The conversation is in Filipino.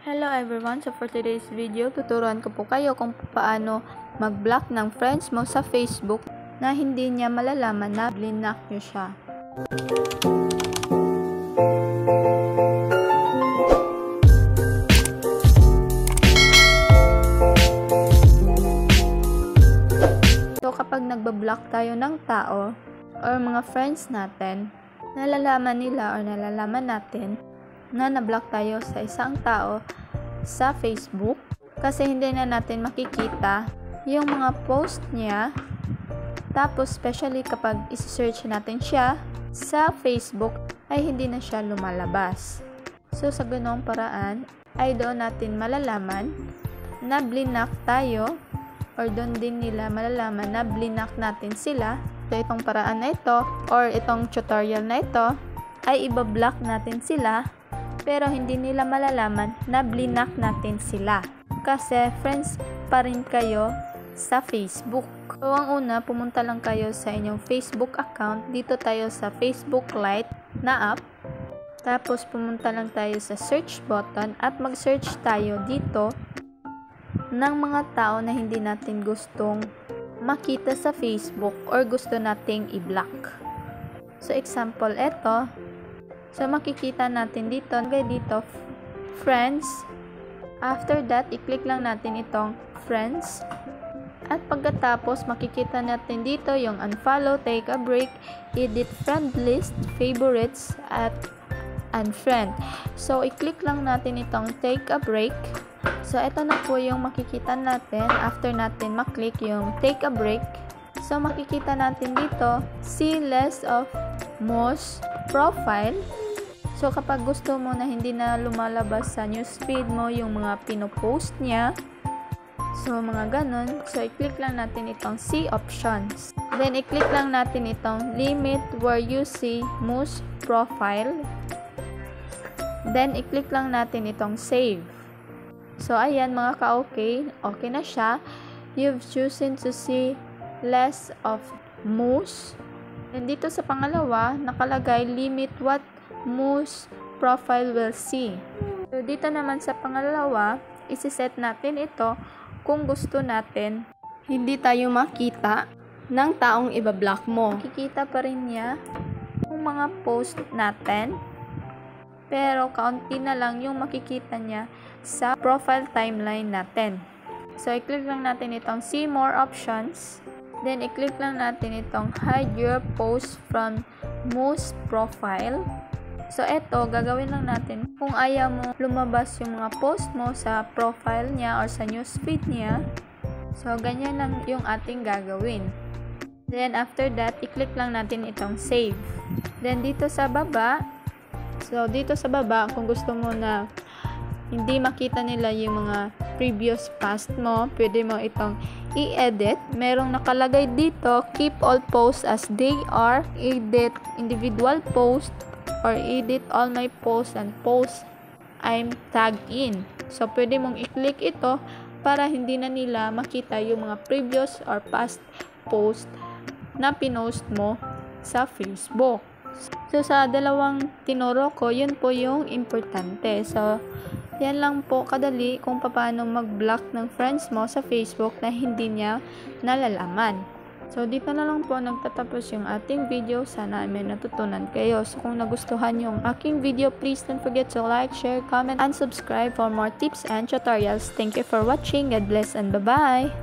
Hello everyone! So for today's video, tuturuan ko po kayo kung paano mag-block ng friends mo sa Facebook na hindi niya malalaman na blinak nyo siya. So kapag nagba-block tayo ng tao or mga friends natin, nalalaman nila or nalalaman natin na na-block tayo sa isang tao sa Facebook kasi hindi na natin makikita yung mga post niya. Tapos especially kapag isi-search natin siya sa Facebook ay hindi na siya lumalabas. So sa ganoong paraan ay doon natin malalaman na blinak tayo or doon din nila malalaman na blinak natin sila. So itong paraan na ito or itong tutorial na ito ay ibablock natin sila pero hindi nila malalaman na blinak natin sila kasi friends pa rin kayo sa Facebook. So ang una, pumunta lang kayo sa inyong Facebook account. Dito tayo sa Facebook Lite na app. Tapos pumunta lang tayo sa search button at mag-search tayo dito ng mga tao na hindi natin gustong makita sa Facebook or gusto nating i-block. So example, ito. So, makikita natin dito, friends. After that, i-click lang natin itong friends. At pagkatapos, makikita natin dito yung unfollow, take a break, edit friend list, favorites, at unfriend. So, i-click lang natin itong take a break. So, ito na po yung makikita natin after natin maklik yung take a break. So, makikita natin dito, see less of most profile. So, kapag gusto mo na hindi na lumalabas sa newsfeed mo yung mga pinopost niya, so, mga ganun. So, i-click lang natin itong see options. Then, i-click lang natin itong limit where you see most profile. Then, i-click lang natin itong save. So, ayan mga ka-okay. Okay na siya. You've chosen to see less of most. And dito sa pangalawa, nakalagay limit what most profile will see. So, dito naman sa pangalawa, isi-set natin ito kung gusto natin hindi tayo makita ng taong ibablock mo. Makikita pa rin niya yung mga post natin, pero kaunti na lang yung makikita niya sa profile timeline natin. So, i-click lang natin itong see more options. Then, i-click lang natin itong hide your post from most profile. So, eto, gagawin lang natin. Kung ayaw mo lumabas yung mga post mo sa profile niya or sa newsfeed niya, so, ganyan lang yung ating gagawin. Then, after that, i-click lang natin itong save. Then, dito sa baba, kung gusto mo na hindi makita nila yung mga previous post mo, pwede mo itong i-edit. Merong nakalagay dito, keep all posts as they are, edit individual post, or edit all my posts and posts I'm tagged in. So, pwede mong i-click ito para hindi na nila makita yung mga previous or past post na pinost mo sa Facebook. So, sa dalawang tinuro ko, yun po yung importante. So, yan lang po kadali kung paano mag-block ng friends mo sa Facebook na hindi niya nalalaman. So, dito na lang po nagtatapos yung ating video. Sana may natutunan kayo. So, kung nagustuhan yung aking video, please don't forget to like, share, comment, and subscribe for more tips and tutorials. Thank you for watching. God bless and bye-bye!